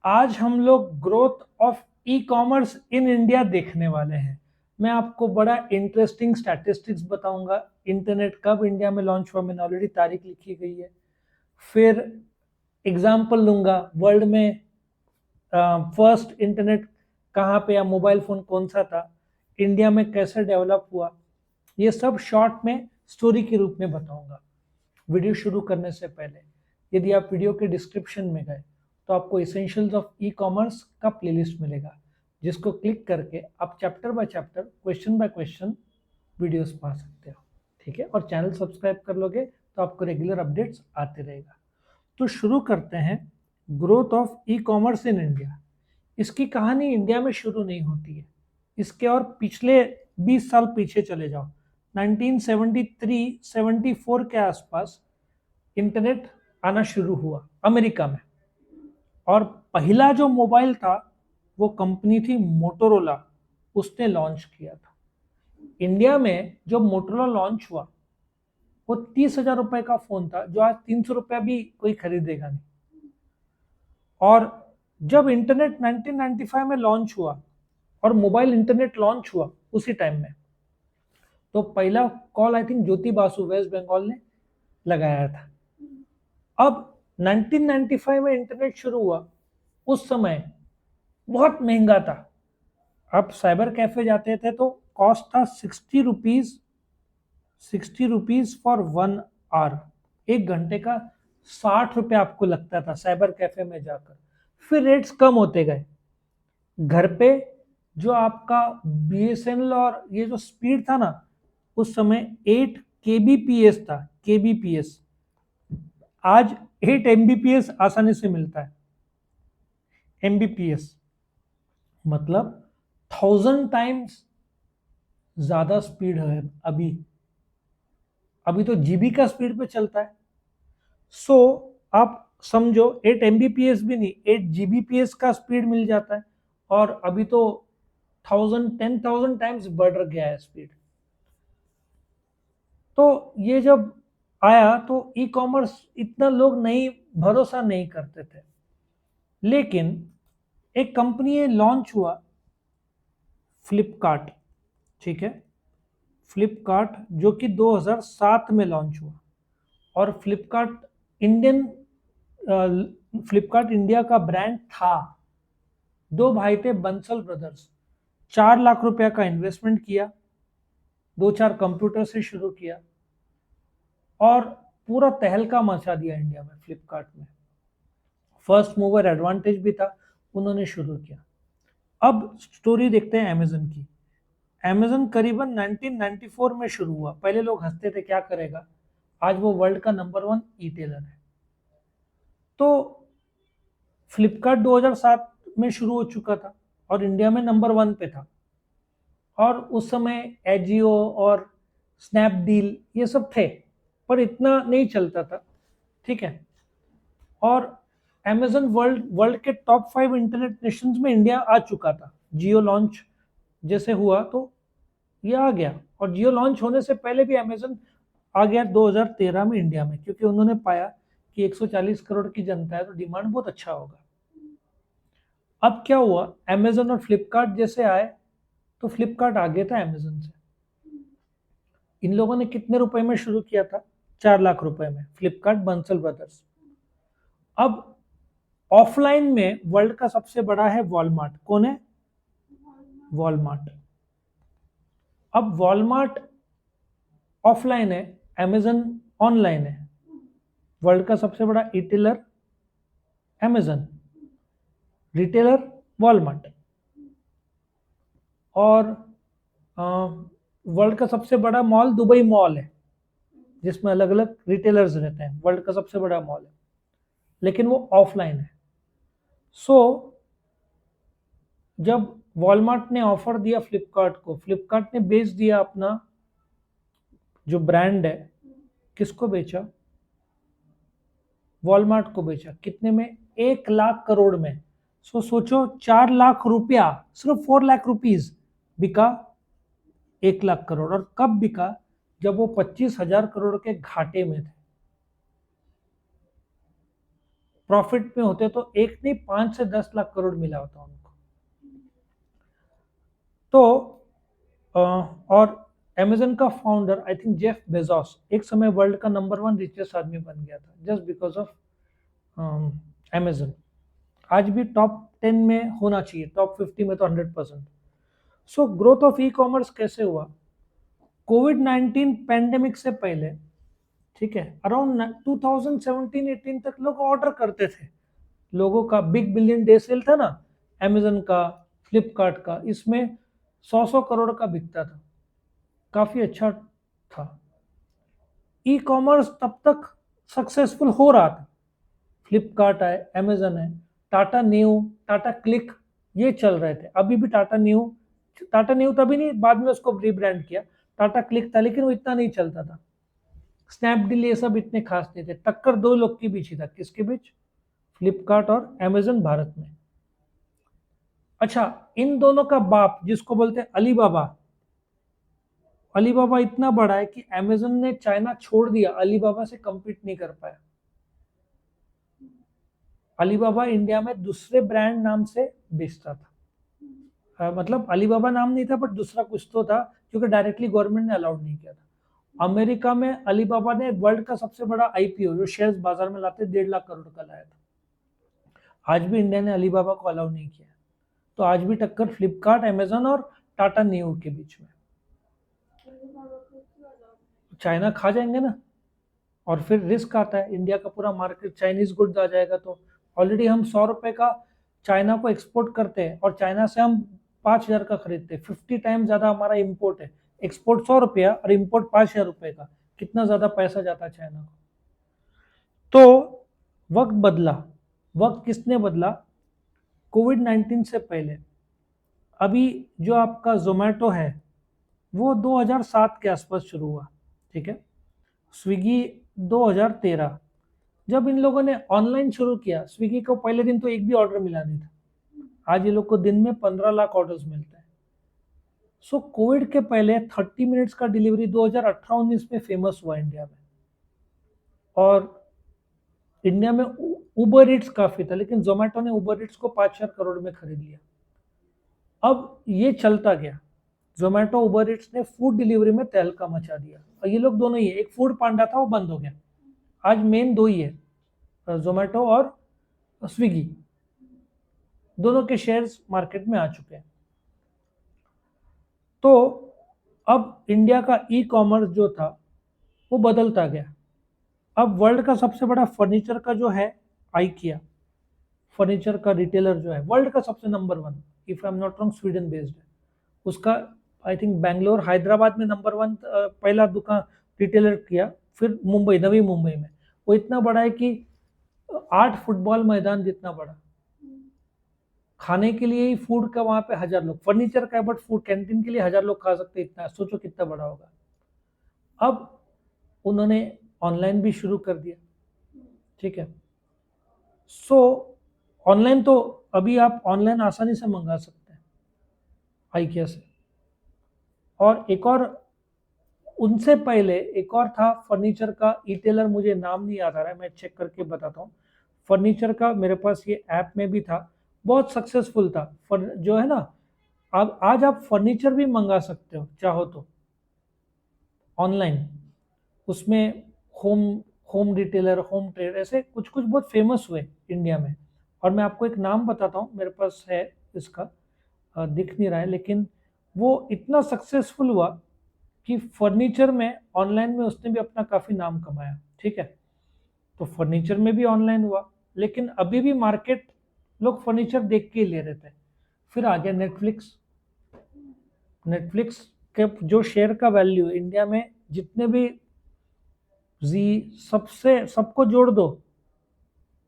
आज हम लोग growth of e commerce in India देखने वाले हैं। मैं आपको बड़ा इंटरेस्टिंग स्टैटिस्टिक्स बताऊंगा। इंटरनेट कब इंडिया में लॉन्च हुआ, मैंने ऑलरेडी तारीख लिखी गई है। फिर एग्जांपल लूंगा वर्ल्ड में फर्स्ट इंटरनेट कहाँ पे या मोबाइल फोन कौन सा था, इंडिया में कैसे डेवलप हुआ, ये सब शॉर्ट में स्टोरी के रूप में बताऊंगा। वीडियो शुरू करने से पहले यदि आप वीडियो के डिस्क्रिप्शन में गए तो आपको इसेंशियल्स ऑफ ई कॉमर्स का प्लेलिस्ट मिलेगा, जिसको क्लिक करके आप chapter by chapter, question by question videos पा सकते हो। ठीक है, और चैनल सब्सक्राइब कर लोगे तो आपको रेगुलर अपडेट्स आते रहेगा। तो शुरू करते हैं। Growth of e commerce in India. इसकी कहानी इंडिया में शुरू नहीं होती है, इसके और पिछले 20 साल पीछे चले जाओ। 1973-74 के आसपास इंटरनेट आना शुरू हुआ अमेरिका में, और पहला जो मोबाइल था वो कंपनी थी मोटोरोला, उसने लॉन्च किया था। इंडिया में जो मोटोरोला लॉन्च हुआ वो 30,000 रुपए का फोन था, जो आज 300 रुपया भी कोई खरीदेगा नहीं। और जब इंटरनेट 1995 में लॉन्च हुआ और मोबाइल इंटरनेट लॉन्च हुआ उसी टाइम में, तो पहला call I think Jyoti Basu West Bengal ने लगाया था। अब 1995 में इंटरनेट शुरू हुआ, उस समय बहुत महंगा था। आप साइबर कैफे जाते थे तो कॉस्ट था 60 रुपीज, 60 रुपीज फॉर 1 आवर, 1 घंटे का 60 रुपये आपको लगता था साइबर कैफे में जाकर। फिर रेट्स कम होते गए। घर पे जो आपका बीएसएनएल और ये जो स्पीड था ना, उस समय 8 kbps था, kbps। आज 8 mbps आसानी से मिलता है। mbps मतलब 1000 टाइम्स ज्यादा स्पीड है अभी। अभी तो जीबी का स्पीड पे चलता है। सो आप समझो 8 mbps भी नहीं, 8 gbps का स्पीड मिल जाता है। और अभी तो 1000-10,000 टाइम्स बढ़ गया है स्पीड। तो ये जब आया तो ई कॉमर्स इतना लोग नहीं, भरोसा नहीं करते थे। लेकिन एक कंपनी लॉन्च हुआ, फ्लिपकार्ट। ठीक है, फ्लिपकार्ट जो कि 2007 में लॉन्च हुआ। और इंडियन फ्लिपकार्ट इंडिया का ब्रांड था। दो भाई थे बंसल ब्रदर्स, 4 लाख रुपया का इन्वेस्टमेंट किया, 2-4 कंप्यूटर से शुरू किया और पूरा तहलका मचा दिया इंडिया में। फ्लिपकार्ट में फर्स्ट मूवर एडवांटेज भी था, उन्होंने शुरू किया। अब स्टोरी देखते हैं अमेजन की। अमेजन करीबन 1994 में शुरू हुआ। पहले लोग हंसते थे क्या करेगा, आज वो वर्ल्ड का नंबर 1 ई टेलर है। तो फ्लिपकार्ट 2007 में शुरू हो चुका था और इंडिया में नंबर 1 पे था। और उस समय एजियो और स्नैपडील ये सब थे, पर इतना नहीं चलता था। ठीक है, और अमेजन वर्ल्ड वर्ल्ड के टॉप 5 इंटरनेट नेशंस में इंडिया आ चुका था। जियो लॉन्च जैसे हुआ तो ये आ गया, और जियो लॉन्च होने से पहले भी अमेजन आ गया 2013 में इंडिया में, क्योंकि उन्होंने पाया कि 140 करोड़ की जनता है तो डिमांड बहुत अच्छा होगा। अब क्या हुआ, अमेजन और फ्लिपकार्ट जैसे आए तो फ्लिपकार्ट आगे था अमेजन से। इन लोगों ने कितने रुपए में शुरू किया था, 4 लाख रुपए में, फ्लिपकार्ट बंसल ब्रदर्स। अब ऑफलाइन में वर्ल्ड का सबसे बड़ा है वॉलमार्ट। कौन है, वॉलमार्ट। अब वॉलमार्ट ऑफलाइन है, अमेजन ऑनलाइन है। वर्ल्ड का सबसे बड़ा रिटेलर अमेजन, रिटेलर वॉलमार्ट। और वर्ल्ड का सबसे बड़ा मॉल दुबई मॉल है, जिसमें अलग अलग रिटेलर्स रहते हैं। वर्ल्ड का सबसे बड़ा मॉल है, लेकिन वो ऑफलाइन है। सो जब वॉलमार्ट ने ऑफर दिया फ्लिपकार्ट को, फ्लिपकार्ट ने बेच दिया अपना जो ब्रांड है। किसको बेचा, वॉलमार्ट को बेचा। कितने में, 1 लाख करोड़ में। सोचो 4 लाख रुपया, सिर्फ 4 लाख रुपीज बिका 1 लाख करोड़। और कब बिका, जब वो 25,000 करोड़ के घाटे में थे। प्रॉफिट में होते तो एक नहीं 5 से 10 लाख करोड़ मिला होता उनको। तो और अमेजन का founder I think Jeff Bezos एक समय वर्ल्ड का नंबर 1 रिचेस्ट आदमी बन गया था जस्ट बिकॉज ऑफ अमेजन। आज भी टॉप 10 में होना चाहिए, टॉप 50 में तो 100%। So growth of e commerce कैसे हुआ? कोविड-19 पैंडेमिक से पहले, ठीक है, अराउंड 2017-18 तक लोग ऑर्डर करते थे। लोगों का बिग बिलियन डे सेल था ना, अमेजन का, फ्लिपकार्ट का, इसमें 100 करोड़ का बिकता था, काफी अच्छा था। ई कॉमर्स तब तक सक्सेसफुल हो रहा था। फ्लिपकार्ट है, अमेजन है, टाटा न्यू, टाटा क्लिक, ये चल रहे थे। अभी भी टाटा न्यू तभी नहीं, बाद में उसको रीब्रांड किया, टाटा क्लिक था, लेकिन वो इतना नहीं चलता था। स्नैपडील ये सब इतने खास नहीं थे। टक्कर दो लोग के बीच ही था, किसके बीच? फ्लिपकार्ट और अमेजन भारत में। अच्छा, इन दोनों का बाप जिसको बोलते हैं अलीबाबा, अलीबाबा इतना बड़ा है कि अमेजन ने चाइना छोड़ दिया, अलीबाबा से compete नहीं कर पाया। अलीबाबा इंडिया में दूसरे ब्रांड नाम से बेचता था। मतलब अलीबाबा नाम नहीं था, बट दूसरा कुछ तो था, क्योंकि डायरेक्टली गवर्नमेंट ने अलाउड नहीं किया था। अमेरिका में अलीबाबा ने वर्ल्ड का सबसे बड़ा आईपीओ जो शेयर्स बाजार में लाते 1.5 लाख करोड़ का लाया था। आज भी इंडिया ने अलीबाबा को अलाउ नहीं किया। तो आज भी टक्कर फ्लिपकार्ट, अमेजन और टाटा न्यू के बीच में। चाइना खा जाएंगे ना, और फिर रिस्क आता है, इंडिया का पूरा मार्केट चाइनीज गुड्स आ जाएगा। तो ऑलरेडी हम 100 रुपए का चाइना को एक्सपोर्ट करते हैं, और चाइना से हम 5,000 का खरीदते हैं। 50 टाइम ज्यादा हमारा इंपोर्ट है। एक्सपोर्ट 100 रुपया और इंपोर्ट 5,000 रुपए का, कितना ज्यादा पैसा जाता है चाइना को। तो वक्त बदला। वक्त किसने बदला? कोविड-19 से पहले। अभी जो आपका जोमेटो है वो 2007 के आसपास शुरू हुआ, ठीक है। स्विगी 2013। जब इन लोगों ने ऑनलाइन शुरू किया, स्विगी को पहले दिन तो एक भी ऑर्डर मिला नहीं था। आज ये लोग को दिन में 15 लाख ऑर्डर्स मिलते हैं। सो कोविड के पहले 30 मिनट्स का डिलीवरी 2018-19 में फेमस हुआ इंडिया में। और इंडिया में उबर ईट्स काफी था, लेकिन जोमेटो ने उबर ईट्स को 5-4 करोड़ में खरीद लिया। अब ये चलता गया। जोमेटो, उबर ईट्स ने फूड डिलीवरी में तहलका मचा दिया। और ये लोग दोनों ही है, एक फूड पांडा था वो बंद हो गया। आज मेन दो ही है, जोमेटो और स्विगी। दोनों के शेयर्स मार्केट में आ चुके हैं। तो अब इंडिया का ई कॉमर्स जो था वो बदलता गया। अब वर्ल्ड का सबसे बड़ा फर्नीचर का जो है आइकिया, फर्नीचर का रिटेलर जो है वर्ल्ड का सबसे number 1, if I am not wrong, Sweden based है। उसका आई थिंक बैंगलोर, हैदराबाद में नंबर 1 पहला दुकान रिटेलर किया, फिर मुंबई, नवी मुंबई में। वो इतना बड़ा है कि 8 फुटबॉल मैदान जितना बड़ा। खाने के लिए ही फूड का वहां पे 1,000 लोग, फर्नीचर का है बट फूड कैंटीन के लिए 1,000 लोग खा सकते, इतना सोचो कितना बड़ा होगा। अब उन्होंने ऑनलाइन भी शुरू कर दिया, ठीक है। सो ऑनलाइन तो अभी आप ऑनलाइन आसानी से मंगा सकते हैं आइकिया से। और एक और, उनसे पहले एक और था फर्नीचर का रिटेलर, मुझे नाम नहीं याद आ रहा है, मैं चेक करके बताता हूँ। फर्नीचर का मेरे पास ये ऐप में भी था, बहुत सक्सेसफुल था। जो है ना, अब आज आप फर्नीचर भी मंगा सकते हो चाहो तो ऑनलाइन। उसमें home home retailer, home trade, ऐसे कुछ कुछ बहुत फेमस हुए इंडिया में। और मैं आपको एक नाम बताता हूँ, मेरे पास है इसका, दिख नहीं रहा है, लेकिन वो इतना सक्सेसफुल हुआ कि फर्नीचर में, ऑनलाइन में उसने भी अपना काफ़ी नाम कमाया, ठीक है। तो फर्नीचर में भी ऑनलाइन हुआ, लेकिन अभी भी मार्केट, लोग फर्नीचर देख के ले रहे थे। फिर आ गया नेटफ्लिक्स। नेटफ्लिक्स के जो शेयर का वैल्यू इंडिया में, जितने भी जी, सबसे सबको जोड़ दो,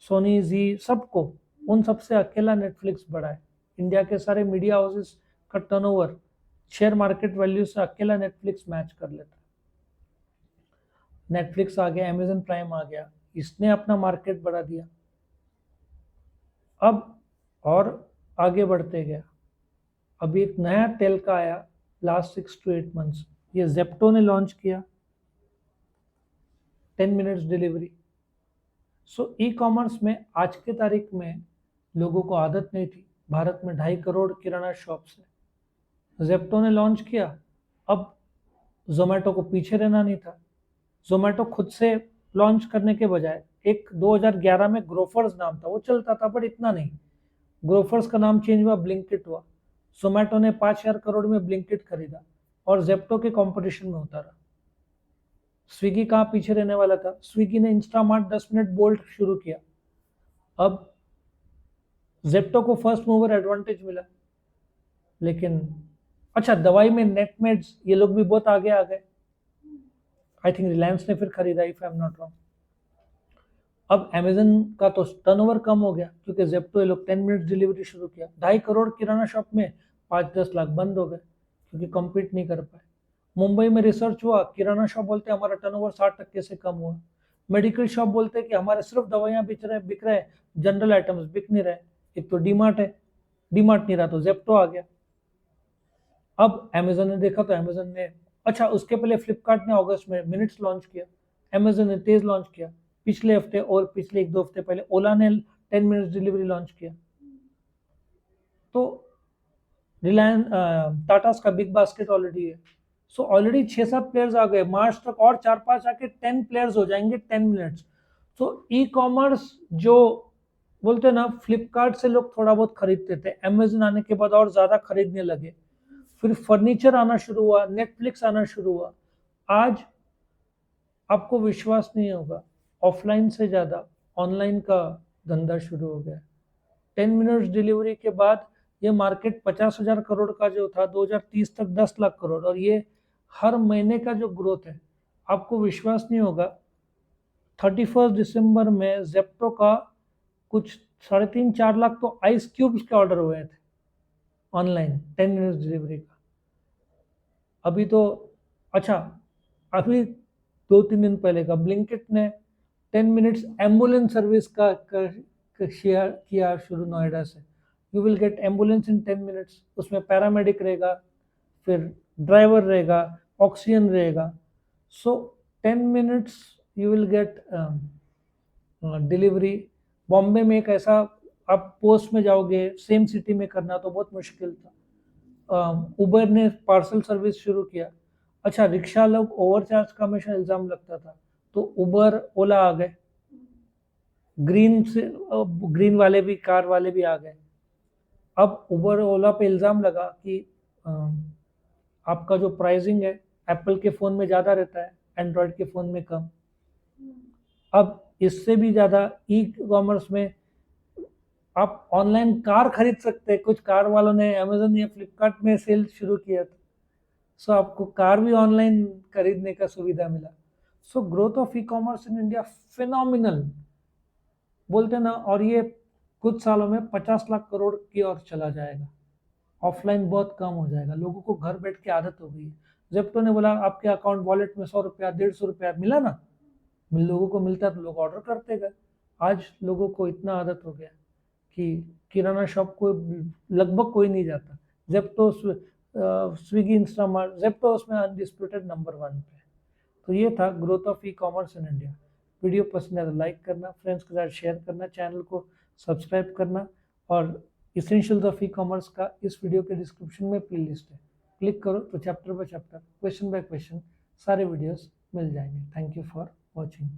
सोनी, जी, सबको, उन सबसे अकेला नेटफ्लिक्स बड़ा है। इंडिया के सारे मीडिया हाउसेस का टर्नओवर, शेयर मार्केट वैल्यू से अकेला नेटफ्लिक्स मैच कर लेता है। नेटफ्लिक्स आ गया, अमेजन प्राइम आ गया, इसने अपना मार्केट बढ़ा दिया। अब और आगे बढ़ते गया। अभी एक नया टेल का आया लास्ट 6 to 8 months, ये जेप्टो ने लॉन्च किया, 10 मिनट्स डिलीवरी। सो ई कॉमर्स में आज के तारीख में लोगों को आदत नहीं थी। भारत में 2.5 करोड़ किराना शॉप्स है। जेप्टो ने लॉन्च किया, अब जोमेटो को पीछे रहना नहीं था। जोमेटो खुद से लॉन्च करने के बजाय एक 2011 में ग्रोफर्स नाम था, वो चलता था बट इतना नहीं। ग्रोफर्स का नाम चेंज हुआ, ब्लिंकिट हुआ। जोमेटो ने 5,000 करोड़ में ब्लिंकिट खरीदा और जेप्टो के कंपटीशन में उतारा। स्विगी कहाँ पीछे रहने वाला था? स्विगी ने इंस्टामार्ट 10 मिनट बोल्ट शुरू किया। अब जेप्टो को फर्स्ट मूवर एडवांटेज मिला। लेकिन अच्छा, दवाई में नेटमेड्स ये लोग भी बहुत आगे आ गए। आई थिंक रिलायंस ने फिर खरीदा, if I am not wrong. अब अमेजन का तो टर्नओवर कम हो गया क्योंकि जेप्टो ये लोग 10 मिनट डिलीवरी शुरू किया। 2.5 करोड़ किराना शॉप में 5-10 लाख बंद हो गए क्योंकि कम्पीट नहीं कर पाए। मुंबई में रिसर्च हुआ, किराना शॉप बोलते हैं हमारा टर्नओवर 60% से कम हुआ। मेडिकल शॉप बोलते हैं कि हमारे सिर्फ दवाइयाँ बिक रहे, जनरल आइटम्स बिक नहीं रहे। एक तो डीमार्ट है, डीमार्ट नहीं रहा तो जेप्टो आ गया। अब अमेजन ने देखा तो अमेजन ने, अच्छा उसके पहले फ्लिपकार्ट ने अगस्त में मिनट्स लॉन्च किया, अमेजन ने तेज लॉन्च किया। पिछले हफ्ते और पिछले 1-2 हफ्ते पहले ओला ने 10 मिनट्स डिलीवरी लॉन्च किया। तो रिलायंस टाटास का बिग बास्केट ऑलरेडी है। सो ऑलरेडी 6-7 प्लेयर्स आ गए, मार्च तक और 4-5 आके 10 प्लेयर्स हो जाएंगे 10 मिनट्स। तो ई कॉमर्स जो बोलते हैं ना, फ्लिपकार्ट से लोग थोड़ा बहुत खरीदते थे, अमेजन आने के बाद और ज्यादा खरीदने लगे। फिर फर्नीचर आना शुरू हुआ, नेटफ्लिक्स आना शुरू हुआ। आज आपको विश्वास नहीं होगा, ऑफलाइन से ज़्यादा ऑनलाइन का धंधा शुरू हो गया। 10 मिनट्स डिलीवरी के बाद ये मार्केट 50,000 करोड़ का जो था 2030 तक 10 लाख करोड़, और ये हर महीने का जो ग्रोथ है, आपको विश्वास नहीं होगा। 31 दिसंबर में जेप्टो का कुछ 3.5-4 लाख तो आइस क्यूब्स के ऑर्डर हुए थे ऑनलाइन 10 मिनट्स डिलीवरी का। अभी तो अच्छा, अभी 2-3 दिन पहले का ब्लिंकिट ने 10 मिनट्स एम्बुलेंस सर्विस का शेयर किया शुरू नोएडा से। You will get ambulance in 10 minutes. उसमें पैरामेडिक रहेगा, फिर ड्राइवर रहेगा, ऑक्सीजन रहेगा। सो 10 minutes you will get delivery. Bombay में एक ऐसा, आप पोस्ट में जाओगे सेम सिटी में करना तो बहुत मुश्किल था। उबर ने पार्सल सर्विस शुरू किया। अच्छा, रिक्शा लोग ओवरचार्ज का हमेशा इल्ज़ाम लगता था, तो उबर ओला आ गए। ग्रीन वाले भी, कार वाले भी आ गए। अब उबर ओला पे इल्ज़ाम लगा कि आपका जो प्राइसिंग है एप्पल के फ़ोन में ज़्यादा रहता है, एंड्रॉयड के फ़ोन में कम। अब इससे भी ज़्यादा ई कॉमर्स में आप ऑनलाइन कार खरीद सकते हैं। कुछ कार वालों ने अमेजन या फ्लिपकार्ट में सेल शुरू किया था, सो आपको कार भी ऑनलाइन खरीदने का सुविधा मिला। So growth of e commerce in India phenomenal बोलते ना, और ये कुछ सालों में 50 लाख करोड़ की ओर चला जाएगा। ऑफलाइन बहुत कम हो जाएगा, लोगों को घर बैठ के आदत हो गई है। जेप्टो ने बोला आपके अकाउंट वॉलेट में 100 रुपया 150 रुपया मिला ना, लोगों को मिलता तो लोग ऑर्डर करते गए। आज लोगों को इतना आदत हो गया कि किराना शॉप को लगभग कोई नहीं जाता। जेप्टो, स्विगी, इंस्टामार्ट, जेप्टो उसमें अनडिस्प्यूटेड नंबर 1 पे। तो ये था growth of e commerce in India. Video पसंद है तो लाइक करना, फ्रेंड्स के साथ शेयर करना, चैनल को सब्सक्राइब करना, और इसेंशियल्स ऑफ ई कॉमर्स का इस वीडियो के डिस्क्रिप्शन में प्ले लिस्ट है, क्लिक करो तो chapter by chapter, question by question सारे वीडियोस मिल जाएंगे। Thank you for watching.